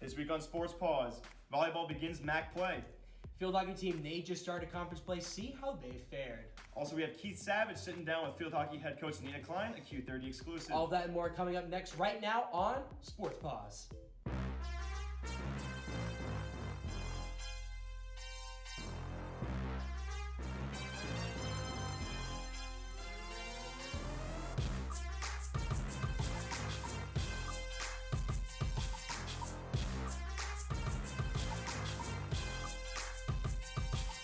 This week on Sports Paws, volleyball begins MAAC play. Field hockey team Nate just started conference play. See how they fared. Also, we have Keith Savage sitting down with field hockey head coach Nina Klein, a Q30 exclusive. All that and more coming up next right now on Sports Paws.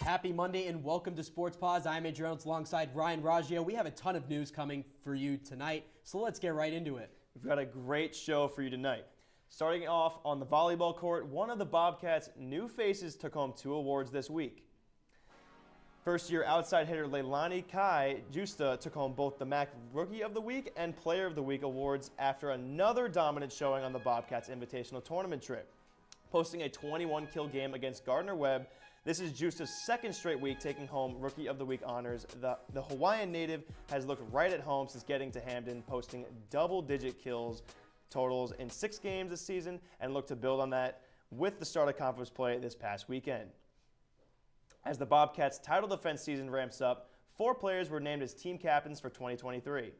Happy Monday and welcome to Sports Paws. I'm Andrew Reynolds alongside Ryan Raggio. We have a ton of news coming for you tonight, so let's get right into it. We've got a great show for you tonight. Starting off on the volleyball court, one of the Bobcats' new faces took home 2 awards this week. First-year outside hitter Leilani Kai Justa took home both the MAAC Rookie of the Week and Player of the Week awards after another dominant showing on the Bobcats' Invitational Tournament trip. Posting a 21-kill game against Gardner-Webb, this is Justa's second straight week taking home Rookie of the Week honors. The Hawaiian native has looked right at home since getting to Hamden, posting double-digit kills totals in 6 games this season, and look to build on that with the start of conference play this past weekend. As the Bobcats' title defense season ramps up, 4 players were named as team captains for 2023.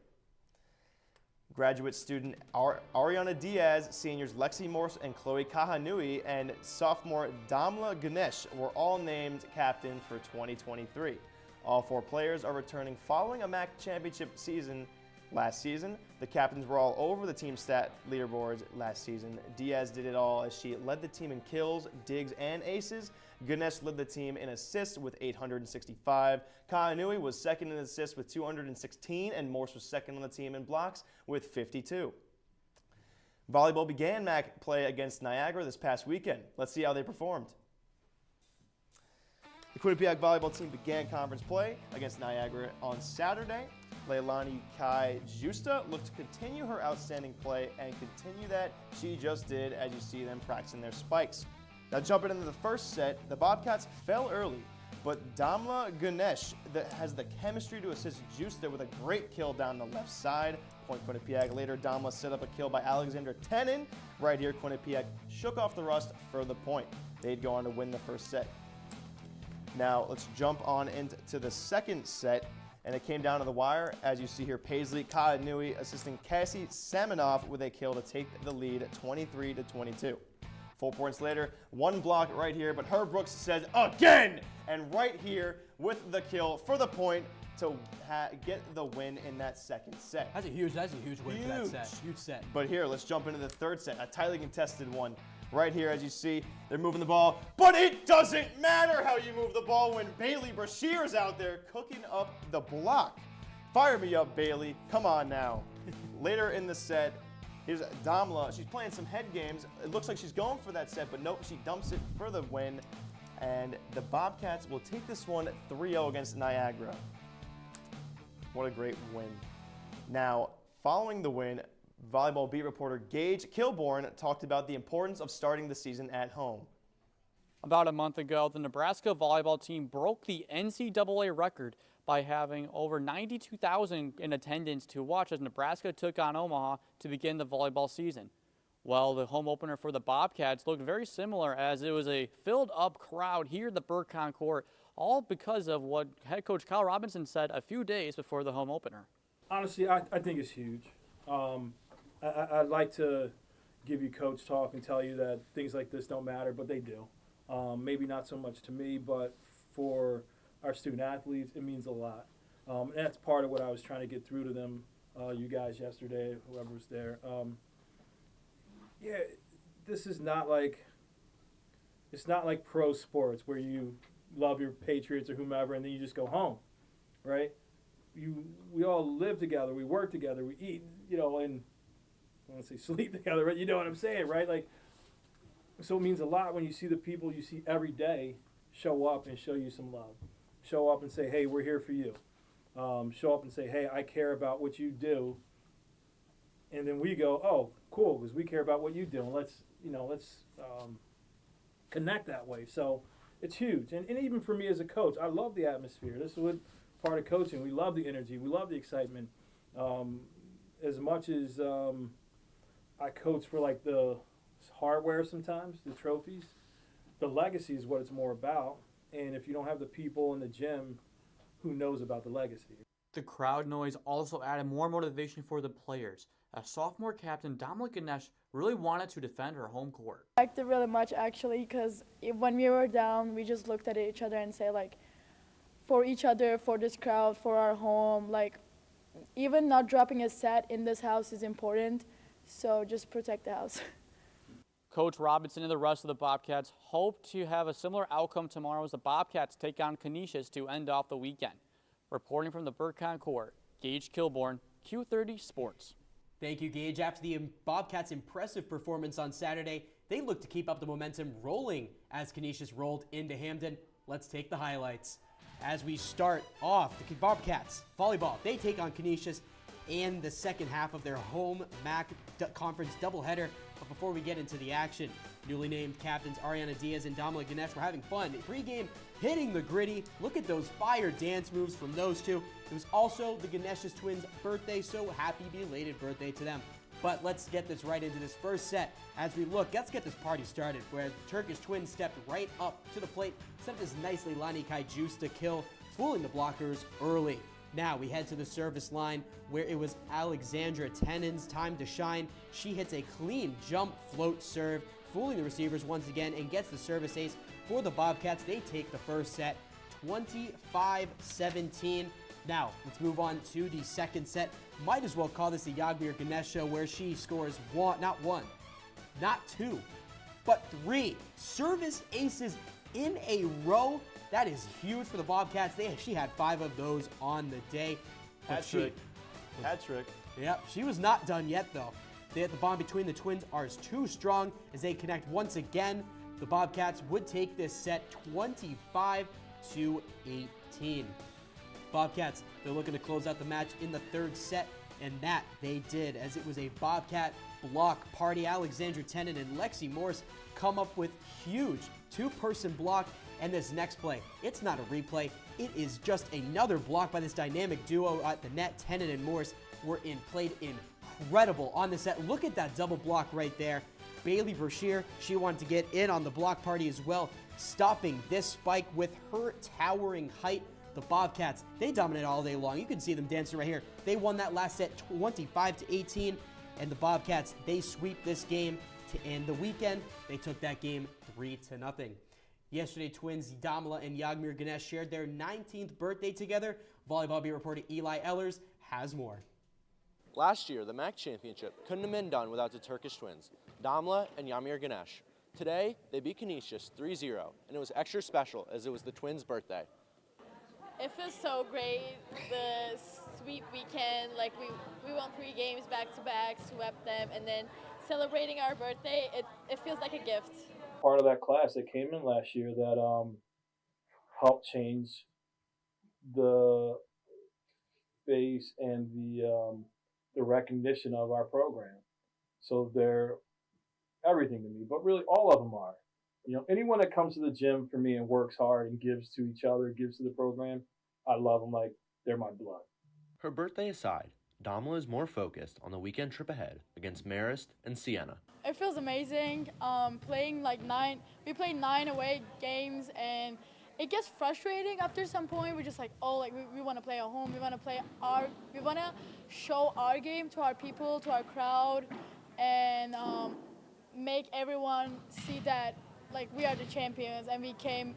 Graduate student Ariana Diaz, seniors Lexi Morse and Chloe Kahanui, and sophomore Damla Ganesh were all named captain for 2023. All 4 players are returning following a MAAC championship season last season. The captains were all over the team stat leaderboards last season. Diaz did it all as she led the team in kills, digs, and aces. Ganesh led the team in assists with 865. Kahanui was second in assists with 216, and Morse was second on the team in blocks with 52. Volleyball began MAAC play against Niagara this past weekend. Let's see how they performed. The Quinnipiac volleyball team began conference play against Niagara on Saturday. Leilani Kai Justa looked to continue her outstanding play and continue that she just did as you see them practicing their spikes. Now jumping into the first set, the Bobcats fell early, but Damla Ganesh has the chemistry to assist Justa with a great kill down the left side. Point Quinnipiac. Later, Damla set up a kill by Alexander Tenin. Right here, Quinnipiac shook off the rust for the point. They'd go on to win the first set. Now let's jump on into the second set. And it came down to the wire. As you see here, Paisley Kahanui assisting Cassie Saminoff with a kill to take the lead 23-22. 4 points later, 1 block right here, but Herb Brooks says again! And right here with the kill for the point to get the win in that second set. That's a huge win for that set. Huge set. But here, let's jump into the third set, a tightly contested one. Right here, as you see, they're moving the ball, but it doesn't matter how you move the ball when Bailey Brashear's out there cooking up the block. Fire me up, Bailey. Come on now. Later in the set, here's Damla. She's playing some head games. It looks like she's going for that set, but nope, she dumps it for the win. And the Bobcats will take this one 3-0 against Niagara. What a great win. Now, following the win, volleyball beat reporter Gage Kilborn talked about the importance of starting the season at home. About a month ago, the Nebraska volleyball team broke the NCAA record by having over 92,000 in attendance to watch as Nebraska took on Omaha to begin the volleyball season. Well, the home opener for the Bobcats looked very similar as it was a filled-up crowd here at the Burkon Court, all because of what head coach Kyle Robinson said a few days before the home opener. Honestly, I think it's huge. I'd like to give you coach talk and tell you that things like this don't matter, but they do. Maybe not so much to me, but for our student athletes, it means a lot. And that's part of what I was trying to get through to them, you guys yesterday, whoever was there. This is not like pro sports where you love your Patriots or whomever and then you just go home, right? We all live together, we work together, we eat, and I want to say sleep together, right? You know what I'm saying, right? Like, so it means a lot when you see the people you see every day show up and show you some love. Show up and say, hey, we're here for you. Show up and say, hey, I care about what you do. And then we go, oh, cool, because we care about what you do. And let's connect that way. So it's huge. And even for me as a coach, I love the atmosphere. This is what part of coaching. We love the energy. We love the excitement. As much as I coach for like the hardware sometimes, the trophies. The legacy is what it's more about. And if you don't have the people in the gym, who knows about the legacy? The crowd noise also added more motivation for the players, as sophomore captain Damla Ganesh really wanted to defend her home court. I liked it really much actually because when we were down, we just looked at each other and say like, for each other, for this crowd, for our home, like even not dropping a set in this house is important, so just protect the house. Coach Robinson and the rest of the Bobcats hope to have a similar outcome tomorrow as the Bobcats take on Canisius to end off the weekend. Reporting from the Burcon Court, Gage Kilborn, Q30 Sports. Thank you, Gage. After the Bobcats' impressive performance on Saturday, they look to keep up the momentum rolling as Canisius rolled into Hamden. Let's take the highlights. As we start off, the Bobcats volleyball, they take on Canisius in the second half of their home MAAC conference doubleheader. But before we get into the action, newly named captains Ariana Diaz and Damla Ganesh were having fun. Pre-game, hitting the gritty. Look at those fire dance moves from those two. It was also the Ganesha's twins' birthday, so happy belated birthday to them. But let's get this right into this first set. As we look, let's get this party started, where the Turkish twins stepped right up to the plate, set this nicely Lani Kai juice to kill, fooling the blockers early. Now we head to the service line, where it was Alexandra Tenen's time to shine. She hits a clean jump float serve, fooling the receivers once again, and gets the service ace for the Bobcats. They take the first set, 25-17. Now, let's move on to the second set. Might as well call this the Yagmir Ganesh show, where she scores not one, not two, but three service aces in a row. That is huge for the Bobcats. She had 5 of those on the day. Hat trick. Yep, she was not done yet, though. The bond between the twins are too strong as they connect once again. The Bobcats would take this set 25-18. Bobcats, they're looking to close out the match in the third set, and that they did, as it was a Bobcat block party. Alexandra Tenen and Lexi Morse come up with huge two-person block, and this next play, it's not a replay, it is just another block by this dynamic duo at the net. Tenen and Morse played incredible on the set. Look at that double block right there. Bailey Brashear, she wanted to get in on the block party as well, stopping this spike with her towering height. The Bobcats, they dominate all day long. You can see them dancing right here. They won that last set 25-18, and the Bobcats, they sweep this game to end the weekend. They took that game 3-0. Yesterday, twins Damla and Yagmir Ganesh shared their 19th birthday together. Volleyball beat reporter Eli Ellers has more. Last year, the MAAC championship couldn't have been done without the Turkish twins, Damla and Yagmir Ganesh. Today, they beat Canisius 3-0, and it was extra special as it was the twins' birthday. It feels so great, the sweep weekend, like we won 3 games back-to-back, swept them, and then celebrating our birthday, it feels like a gift. Part of that class that came in last year that helped change the face and the recognition of our program. So they're everything to me, but really all of them are. You know, anyone that comes to the gym for me and works hard and gives to each other, gives to the program, I love them like they're my blood. Her birthday aside, Damla is more focused on the weekend trip ahead against Marist and Siena. It feels amazing. Playing we played 9 away games, and it gets frustrating after some point. We're just like, we want to play at home. We want to show our game to our people, to our crowd, and make everyone see that we are the champions, and we came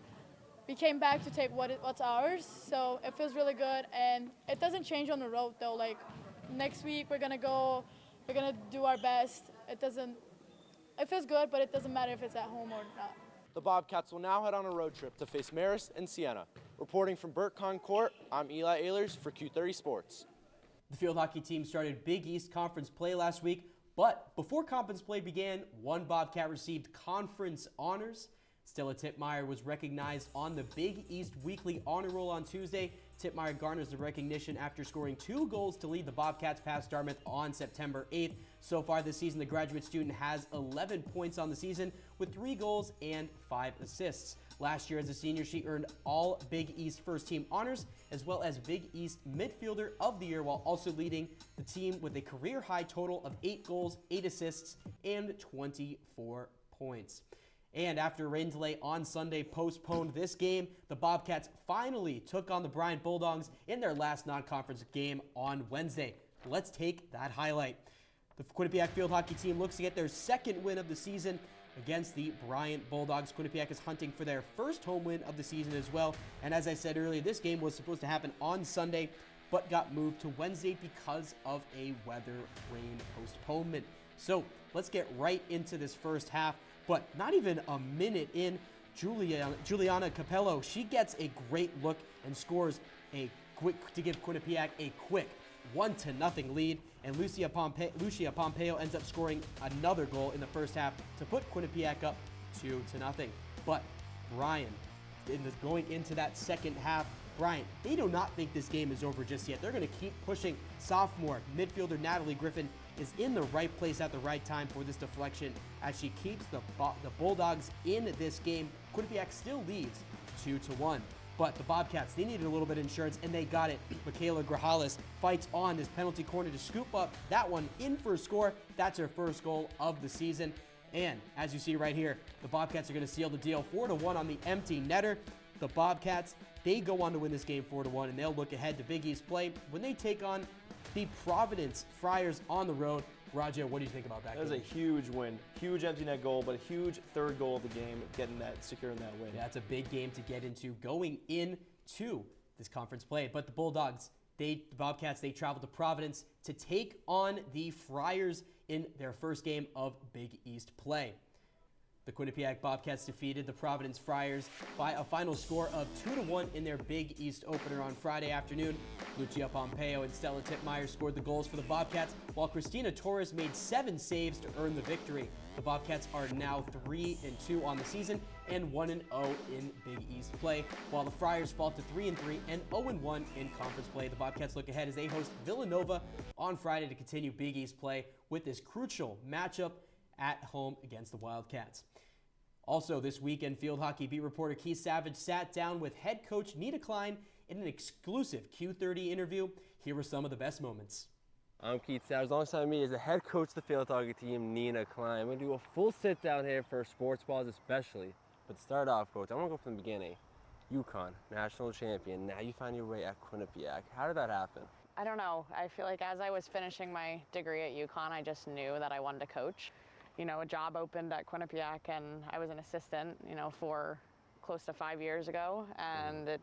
back to take what's ours. So it feels really good, and it doesn't change on the road though. Next week we're gonna do our best. It feels good, but it doesn't matter if it's at home or not. The Bobcats will now head on a road trip to face Marist and Siena. Reporting from Burcon Court, I'm Eli Ehlers for Q30 Sports. The field hockey team started Big East Conference play last week, but before conference play began, one Bobcat received conference honors. Stella Titmeyer was recognized on the Big East Weekly Honor Roll on Tuesday. Titmeyer garners the recognition after scoring 2 goals to lead the Bobcats past Dartmouth on September 8th. So far this season, the graduate student has 11 points on the season with 3 goals and 5 assists. Last year as a senior, she earned all Big East first team honors as well as Big East midfielder of the year, while also leading the team with a career high total of 8 goals, 8 assists, and 24 points. And after a rain delay on Sunday postponed this game, the Bobcats finally took on the Bryant Bulldogs in their last non-conference game on Wednesday. Let's take that highlight. The Quinnipiac field hockey team looks to get their second win of the season against the Bryant Bulldogs. Quinnipiac is hunting for their first home win of the season as well. And as I said earlier, this game was supposed to happen on Sunday, but got moved to Wednesday because of a weather rain postponement. So let's get right into this first half. But not even a minute in, Juliana Capello, she gets a great look and scores a quick to give Quinnipiac a quick 1-0 lead. And Lucia Pompeo ends up scoring another goal in the first half to put Quinnipiac up 2-0. But Bryant, going into that second half, Bryant, they do not think this game is over just yet. They're going to keep pushing. Sophomore midfielder Natalie Griffin is in the right place at the right time for this deflection as she keeps the Bulldogs in this game. Quinnipiac still leads 2-1. But the Bobcats, they needed a little bit of insurance, and they got it. Michaela Grajales fights on this penalty corner to scoop up that one in for a score. That's her first goal of the season. And as you see right here, the Bobcats are going to seal the deal 4-1 on the empty netter. The Bobcats, they go on to win this game 4-1, and they'll look ahead to Big East play when they take on the Providence Friars on the road. Raja, what do you think about that game? That was a huge win. Huge empty net goal, but a huge third goal of the game, securing that win. Yeah, it's a big game to get into going into this conference play. But the Bulldogs, the Bobcats, they travel to Providence to take on the Friars in their first game of Big East play. The Quinnipiac Bobcats defeated the Providence Friars by a final score of 2-1 in their Big East opener on Friday afternoon. Lucia Pompeo and Stella Titmeyer scored the goals for the Bobcats, while Christina Torres made 7 saves to earn the victory. The Bobcats are now 3-2 on the season and 1-0 in Big East play, while the Friars fall to 3-3 and 0-1 in conference play. The Bobcats look ahead as they host Villanova on Friday to continue Big East play with this crucial matchup at home against the Wildcats. Also this weekend, field hockey beat reporter Keith Savage sat down with head coach Nina Klein in an exclusive Q30 interview. Here were some of the best moments. I'm Keith Savage. Alongside me is the head coach of the field hockey team, Nina Klein. We're going to do a full sit down here for Sports Paws especially. But to start off, coach, I want to go from the beginning. UConn, national champion. Now you find your way at Quinnipiac. How did that happen? I don't know. I feel like as I was finishing my degree at UConn, I just knew that I wanted to coach. You know, a job opened at Quinnipiac and I was an assistant, for close to 5 years ago. And it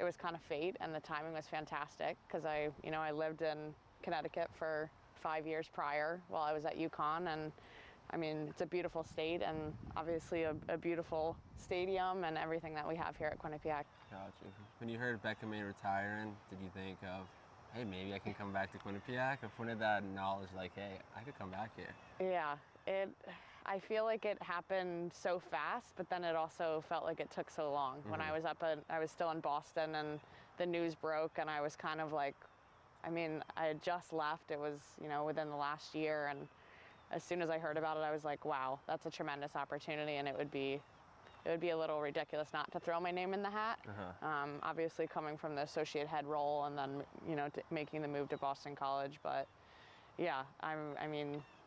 was kind of fate, and the timing was fantastic because I lived in Connecticut for 5 years prior while I was at UConn. And I mean, it's a beautiful state and obviously a beautiful stadium and everything that we have here at Quinnipiac. Gotcha. When you heard Becca May retiring, did you think of, hey, maybe I can come back to Quinnipiac? Or when did that knowledge like, hey, I could come back here? Yeah. I feel like it happened so fast, but then it also felt like it took so long. When I was still in Boston and the news broke, and I was kind of like, I had just left. It was, within the last year, and as soon as I heard about it, I was like, wow, that's a tremendous opportunity, and it would be a little ridiculous not to throw my name in the hat. Obviously coming from the associate head role and then, making the move to Boston College, but yeah,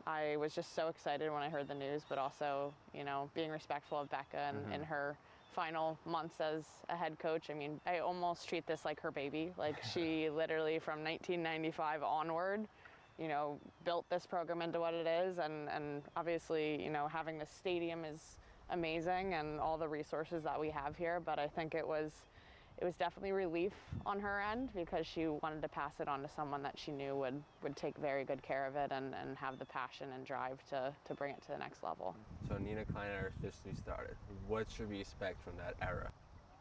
I was just so excited when I heard the news, but also, being respectful of Becca and in her final months as a head coach. I almost treat this like her baby. Like she literally from 1995 onward, built this program into what it is. And obviously, having this stadium is amazing and all the resources that we have here. But I think it was definitely relief on her end because she wanted to pass it on to someone that she knew would take very good care of it and have the passion and drive to bring it to the next level. So Nina Klein era officially started. What should we expect from that era?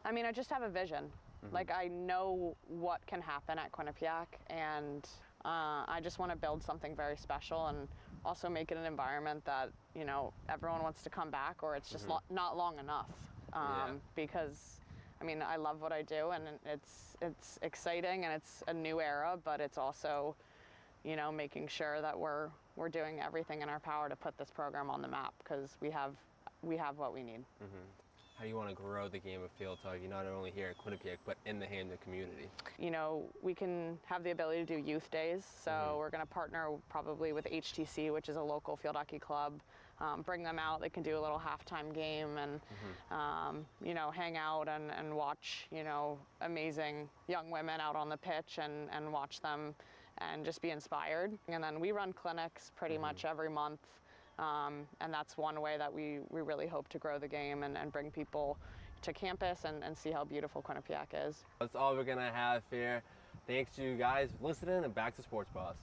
I just have a vision. Like I know what can happen at Quinnipiac, and I just want to build something very special and also make it an environment that, everyone wants to come back, or it's just not long enough. Because I mean, I love what I do, and it's exciting, and it's a new era, but it's also, you know, making sure that we're doing everything in our power to put this program on the map, because we have what we need. How do you want to grow the game of field hockey, not only here at Quinnipiac, but in the Hamden community? You know, we can have the ability to do youth days, so we're going to partner probably with HTC, which is a local field hockey club. Bring them out. They can do a little halftime game and, you know, hang out and watch, you know, amazing young women out on the pitch and watch them and just be inspired. And then we run clinics pretty much every month. And that's one way that we really hope to grow the game and bring people to campus and see how beautiful Quinnipiac is. That's all we're going to have here. Thanks to you guys for listening, and back to Sports Paws.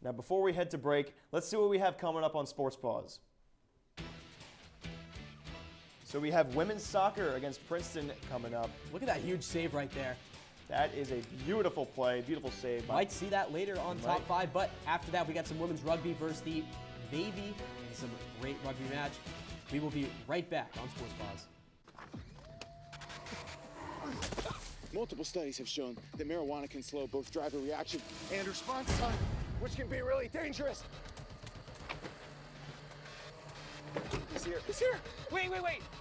Now, before we head to break, let's see what we have coming up on Sports Paws. So we have women's soccer against Princeton coming up. Look at that huge save right there. That is a beautiful play, beautiful save. Might see that later on Top 5, but after that we got some women's rugby versus the Navy. Some great rugby match. We will be right back on Sports Paws. Multiple studies have shown that marijuana can slow both driver reaction and response time, which can be really dangerous. He's here. He's here. Wait.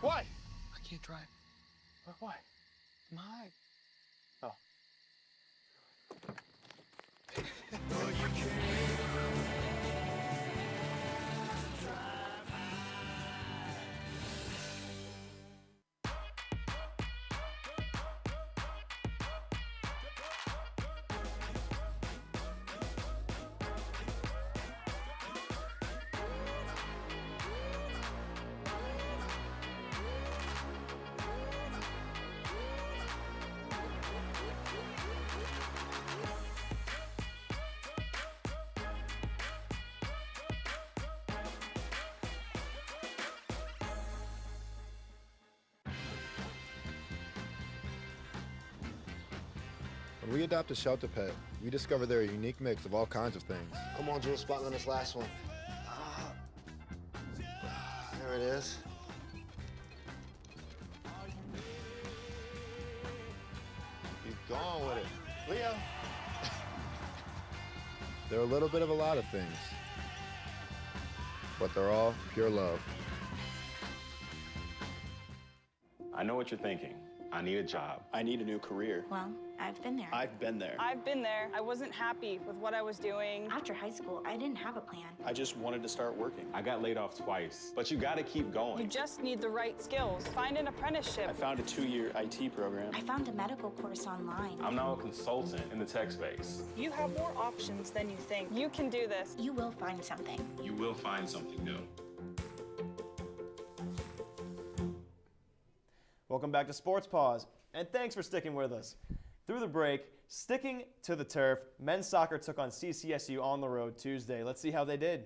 What? I can't drive. Why? My. Oh. When we adopt a shelter pet, we discover they're a unique mix of all kinds of things. Come on, Jules, spot on this last one. There it is. Keep going with it. Leo. They're a little bit of a lot of things, but they're all pure love. I know what you're thinking. I need a job. I need a new career. Well, I've been there. I've been there. I've been there. I wasn't happy with what I was doing. After high school, I didn't have a plan. I just wanted to start working. I got laid off twice, but you gotta keep going. You just need the right skills. Find an apprenticeship. I found a 2-year IT program. I found a medical course online. I'm now a consultant in the tech space. You have more options than you think. You can do this. You will find something. You will find something new. Welcome back to Sports Paws, and thanks for sticking with us. Through the break, sticking to the turf, men's soccer took on CCSU on the road Tuesday. Let's see how they did.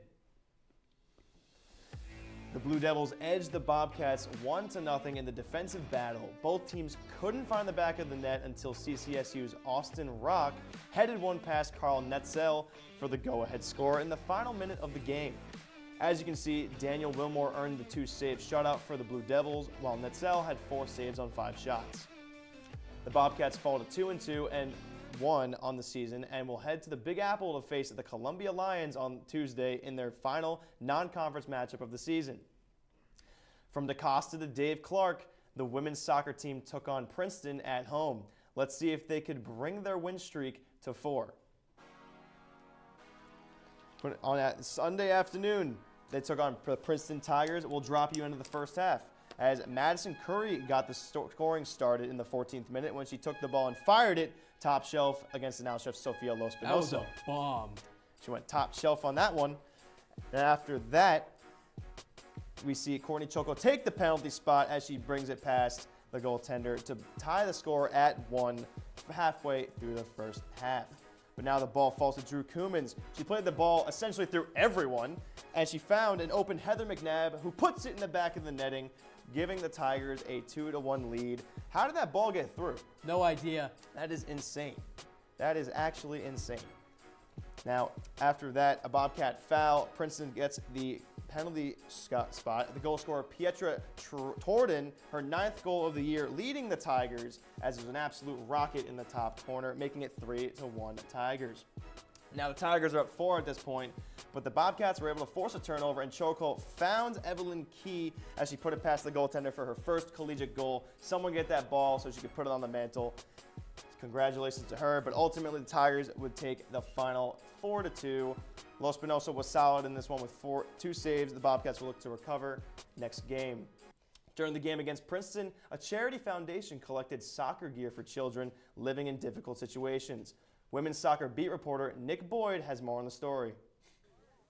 The Blue Devils edged the Bobcats 1-0 in the defensive battle. Both teams couldn't find the back of the net until CCSU's Austin Rock headed one past Carl Netzel for the go-ahead score in the final minute of the game. As you can see, Daniel Wilmore earned the 2-save shutout for the Blue Devils, while Netzel had 4 saves on 5 shots. The Bobcats fall to 2-2 and 1 on the season and will head to the Big Apple to face the Columbia Lions on Tuesday in their final non-conference matchup of the season. From DeCosta to Dave Clark, the women's soccer team took on Princeton at home. Let's see if they could bring their win streak to 4. On that Sunday afternoon, they took on the Princeton Tigers. We'll drop you into the first half, as Madison Curry got the scoring started in the 14th minute when she took the ball and fired it top shelf against announce chef Sofia Lospinoso. That was a bomb. She went top shelf on that one. And after that, we see Courtney Choco take the penalty spot as she brings it past the goaltender to tie the score at 1 halfway through the first half. But now the ball falls to Drew Coomans. She played the ball essentially through everyone, and she found an open Heather McNabb, who puts it in the back of the netting, giving the Tigers a 2-1 lead. How did that ball get through? No idea. That is insane. That is actually insane. Now, after that, a Bobcat foul. Princeton gets the penalty spot. The goal scorer, Pietra Torden, her 9th goal of the year, leading the Tigers as it was an absolute rocket in the top corner, making it 3-1 Tigers. Now the Tigers are up 4 at this point, but the Bobcats were able to force a turnover, and Choco found Evelyn Key as she put it past the goaltender for her first collegiate goal. Someone get that ball so she could put it on the mantle. Congratulations to her, but ultimately the Tigers would take the final 4-2. Los Espinosa was solid in this one with 2 saves. The Bobcats will look to recover next game. During the game against Princeton, a charity foundation collected soccer gear for children living in difficult situations. Women's soccer beat reporter Nick Boyd has more on the story.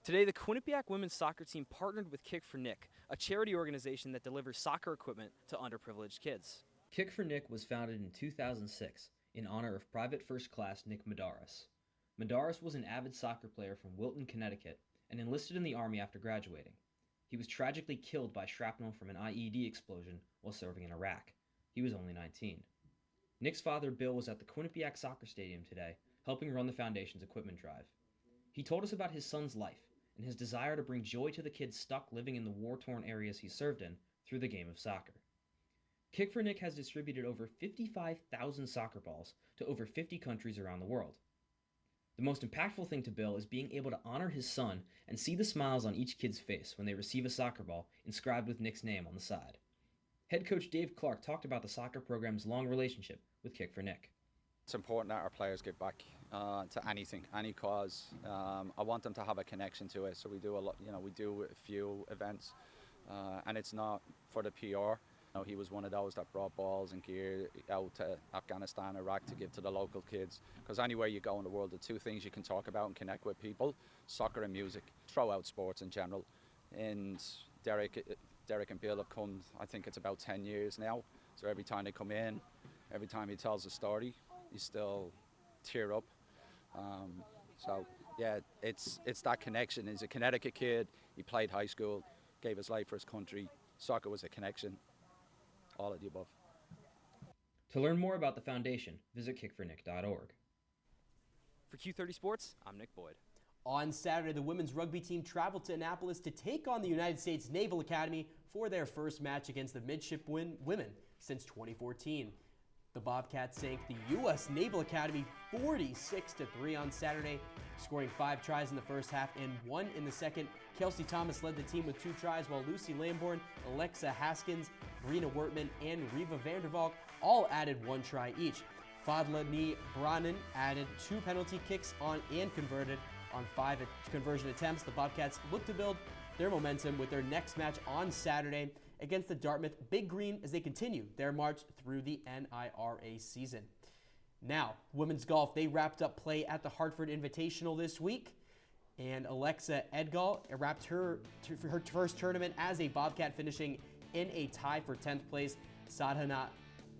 Today, the Quinnipiac women's soccer team partnered with Kick for Nick, a charity organization that delivers soccer equipment to underprivileged kids. Kick for Nick was founded in 2006 in honor of Private First Class Nick Madaris. Madaris was an avid soccer player from Wilton, Connecticut, and enlisted in the Army after graduating. He was tragically killed by shrapnel from an IED explosion while serving in Iraq. He was only 19. Nick's father, Bill, was at the Quinnipiac soccer stadium today, helping run the foundation's equipment drive. He told us about his son's life and his desire to bring joy to the kids stuck living in the war-torn areas he served in through the game of soccer. Kick for Nick has distributed over 55,000 soccer balls to over 50 countries around the world. The most impactful thing to Bill is being able to honor his son and see the smiles on each kid's face when they receive a soccer ball inscribed with Nick's name on the side. Head coach Dave Clark talked about the soccer program's long relationship with Kick for Nick. It's important that our players give back to anything, any cause. I want them to have a connection to it, so we do a lot. We do a few events, and it's not for the PR. He was one of those that brought balls and gear out to Afghanistan, Iraq to give to the local kids. Because anywhere you go in the world, the 2 things you can talk about and connect with people: soccer and music. Throw out sports in general. And Derek and Bill have come, I think it's about 10 years now. So every time they come in, every time he tells a story, you still tear up. So yeah, it's that connection. He's a Connecticut kid. He played high school, gave his life for his country. Soccer was a connection. All of the above. To learn more about the foundation, visit kickfornick.org. For Q30 Sports, I'm Nick Boyd. On Saturday, the women's rugby team traveled to Annapolis to take on the United States Naval Academy for their first match against the midshipmen women since 2014. The Bobcats sank the U.S. Naval Academy 46-3 on Saturday, scoring 5 tries in the first half and 1 in the second. Kelsey Thomas led the team with 2 tries, while Lucy Lamborn, Alexa Haskins, Brina Wertman, and Riva Vandervalk all added 1 try each. Fadlani Branen added 2 penalty kicks on and converted on 5 conversion attempts. The Bobcats look to build their momentum with their next match on Saturday against the Dartmouth Big Green as they continue their march through the NIRA season. Now, women's golf, they wrapped up play at the Hartford Invitational this week, and Alexa Edgall wrapped her first tournament as a Bobcat, finishing in a tie for 10th place. Sadhana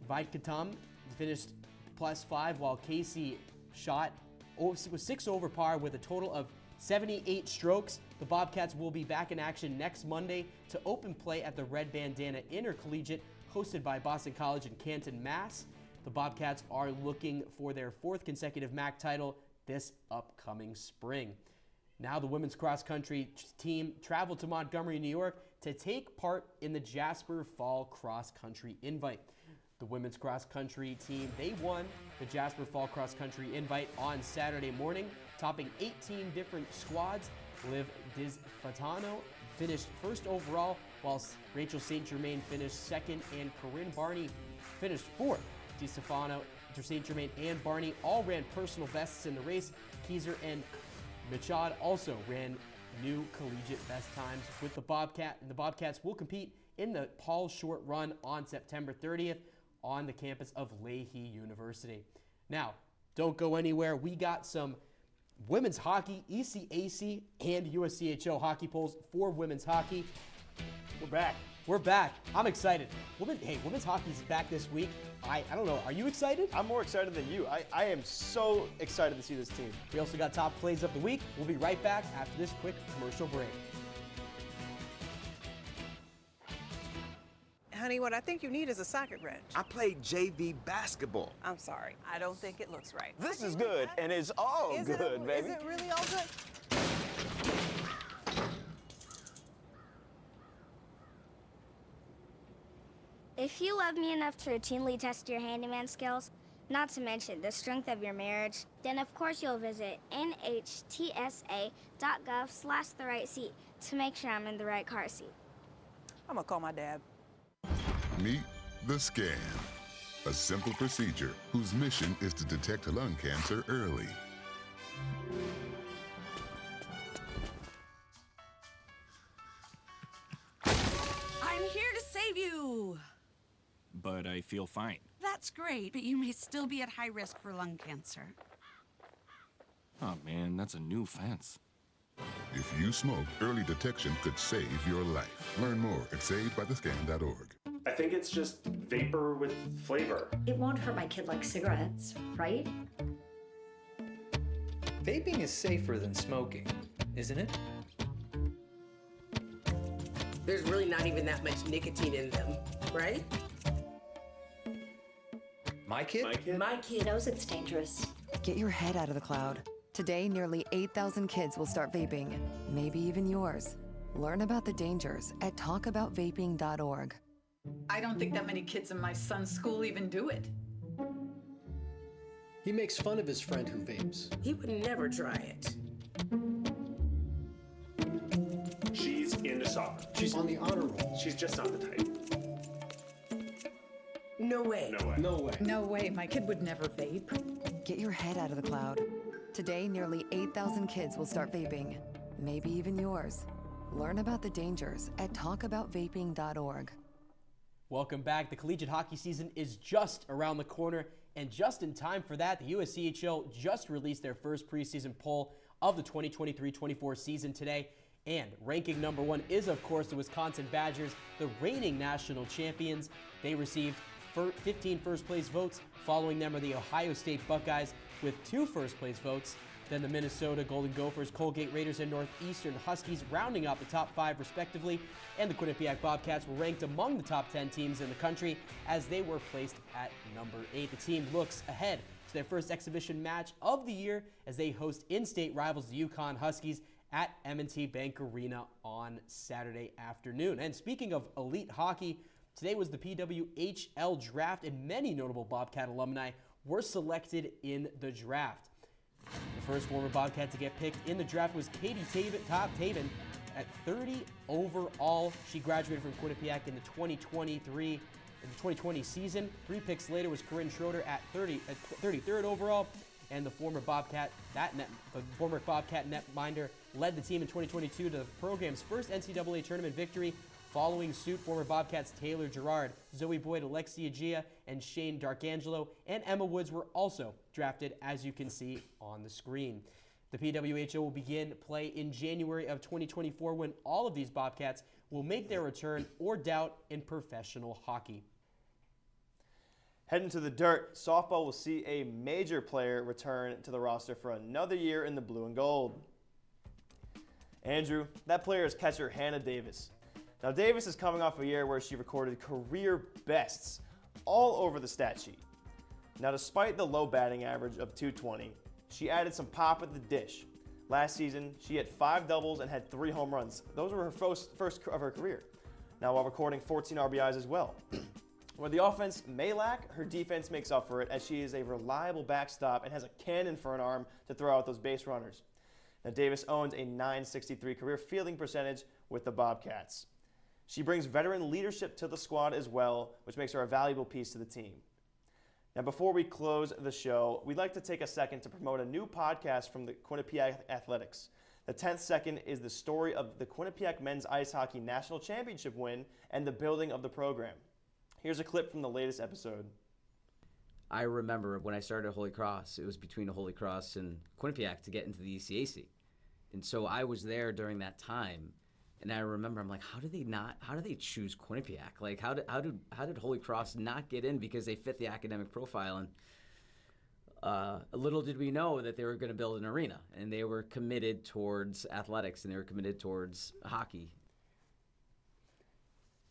Vaidkatam finished +5, while Casey shot was 6 over par with a total of 78 strokes. The Bobcats will be back in action next Monday to open play at the Red Bandana Intercollegiate, hosted by Boston College in Canton, Mass. The Bobcats are looking for their 4th consecutive MAAC title this upcoming spring. Now the women's cross-country team traveled to Montgomery, New York to take part in the Jasper Fall Cross-Country Invite. The women's cross-country team, they won the Jasper Fall Cross-Country Invite on Saturday morning, topping 18 different squads. Liv Disfatano finished 1st overall, whilst Rachel St. Germain finished 2nd, and Corinne Barney finished 4th. DiStefano, St. Germain, and Barney all ran personal bests in the race. Keyser and Michaud also ran new collegiate best times with the Bobcat, and the Bobcats will compete in the Paul Short Run on September 30th on the campus of Leahy University. Now, don't go anywhere. We got some women's hockey, ECAC, and USCHO hockey polls for women's hockey. We're back. We're back. I'm excited. Women's hockey's back this week. I don't know. Are you excited? I'm more excited than you. I am so excited to see this team. We also got top plays of the week. We'll be right back after this quick commercial break. Honey, what I think you need is a socket wrench. I played JV basketball. I'm sorry. I don't think it looks right. This is good, and it's all good, baby. Is it really all good? If you love me enough to routinely test your handyman skills, not to mention the strength of your marriage, then of course you'll visit nhtsa.gov/therightseat to make sure I'm in the right car seat. I'm gonna call my dad. Meet the scan, a simple procedure whose mission is to detect lung cancer early. I'm here to save you. But I feel fine. That's great, but you may still be at high risk for lung cancer. Oh man, that's a new fence. If you smoke, early detection could save your life. Learn more at savedbythescan.org. I think it's just vapor with flavor. It won't hurt my kid like cigarettes, right? Vaping is safer than smoking, isn't it? There's really not even that much nicotine in them, right? My kid? My kid knows it's dangerous. Get your head out of the cloud. Today, nearly 8,000 kids will start vaping, maybe even yours. Learn about the dangers at talkaboutvaping.org. I don't think that many kids in my son's school even do it. He makes fun of his friend who vapes. He would never try it. She's into soccer. She's on the honor roll. She's just not the type. No way. No way. No way. No way, my kid would never vape. Get your head out of the cloud. Today, nearly 8,000 kids will start vaping, maybe even yours. Learn about the dangers at talkaboutvaping.org. Welcome back. The collegiate hockey season is just around the corner, and just in time for that, the USCHL just released their first preseason poll of the 2023-24 season today. And ranking number one is, of course, the Wisconsin Badgers, the reigning national champions. They received 15 first-place votes. Following them are the Ohio State Buckeyes with 2 first-place votes. Then the Minnesota Golden Gophers, Colgate Raiders, and Northeastern Huskies rounding out the top 5 respectively. And the Quinnipiac Bobcats were ranked among the top 10 teams in the country as they were placed at number 8. The team looks ahead to their first exhibition match of the year as they host in-state rivals, the UConn Huskies, at M&T Bank Arena on Saturday afternoon. And speaking of elite hockey, today was the PWHL draft, and many notable Bobcat alumni were selected in the draft. The first former Bobcat to get picked in the draft was Katie Taven at 30 overall. She graduated from Quinnipiac in the 2020 season. 3 picks later was Corinne Schroeder at 33rd overall. And the former Bobcat netminder led the team in 2022 to the program's first NCAA tournament victory. Following suit, former Bobcats Taylor Gerard, Zoe Boyd, Alexia Gia, and Shane Darkangelo, and Emma Woods were also drafted, as you can see on the screen. The PWHL will begin play in January of 2024 when all of these Bobcats will make their return or doubt in professional hockey. Heading to the dirt, softball will see a major player return to the roster for another year in the blue and gold. Andrew, that player is catcher Hannah Davis. Now, Davis is coming off a year where she recorded career bests all over the stat sheet. Now, despite the low batting average of .220, she added some pop at the dish. Last season, she had 5 doubles and had 3 home runs. Those were her first of her career. Now, while recording 14 RBIs as well. Where the offense may lack, her defense makes up for it as she is a reliable backstop and has a cannon for an arm to throw out those base runners. Now, Davis owns a .963 career fielding percentage with the Bobcats. She brings veteran leadership to the squad as well, which makes her a valuable piece to the team. Now, before we close the show, we'd like to take a second to promote a new podcast from the Quinnipiac Athletics. The 10th second is the story of the Quinnipiac men's ice hockey national championship win and the building of the program. Here's a clip from the latest episode. I remember when I started at Holy Cross, it was between Holy Cross and Quinnipiac to get into the ECAC. And so I was there during that time. And I remember, I'm like, how did they choose Quinnipiac? Like, how did Holy Cross not get in because they fit the academic profile? And little did we know that they were going to build an arena, and they were committed towards athletics, and they were committed towards hockey.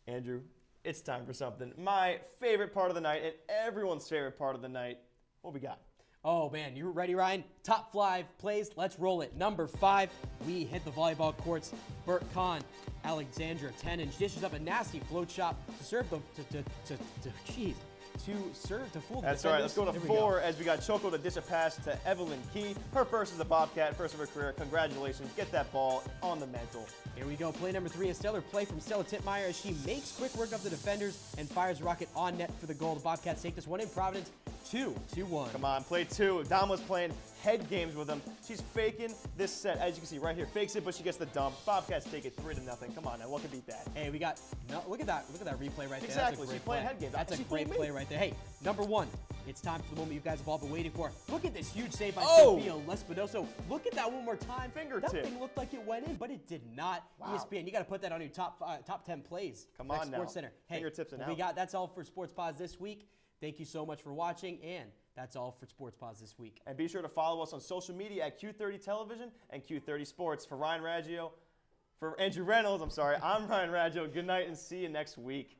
Andrew, it's time for something. My favorite part of the night, and everyone's favorite part of the night. What we got? Oh man, you ready, Ryan? Top 5 plays, let's roll it. Number 5, we hit the volleyball courts. Bert Kahn Alexandra Tenen dishes up a nasty float shot to serve to fool the That's right. Let's go to There 4 as we got Choco to dish a pass to Evelyn Key. Her first as a Bobcat, first of her career. Congratulations. Get that ball on the mantle. Here we go. Play number 3, a stellar play from Stella Titmeyer as she makes quick work of the defenders and fires a rocket on net for the goal. The Bobcats take this one in Providence 2-1. Come on, play 2. Dama's playing head games with them. She's faking this set, as you can see right here. Fakes it, but she gets the dump. Bobcats take it 3-0. Come on now, what can beat that? Hey, we got look at that replay right there. Exactly, That's a she's great playing play. head games. That's a She great fooled play me. right there. Hey, number 1. It's time for the moment you guys have all been waiting for. Look at this huge save by Oh! Sophia Lespinoso. Look at that one more time. Fingertip. That thing looked like it went in, but it did not. Wow. ESPN, you got to put that on your top 10 plays. Come Next on now. Sports Center. Hey, Fingertips and we out. got that's all for Sports Paws this week. Thank you so much for watching, and that's all for Sports Paws this week. And be sure to follow us on social media at Q30 Television and Q30 Sports. For Andrew Reynolds, I'm Ryan Raggio. Good night and see you next week.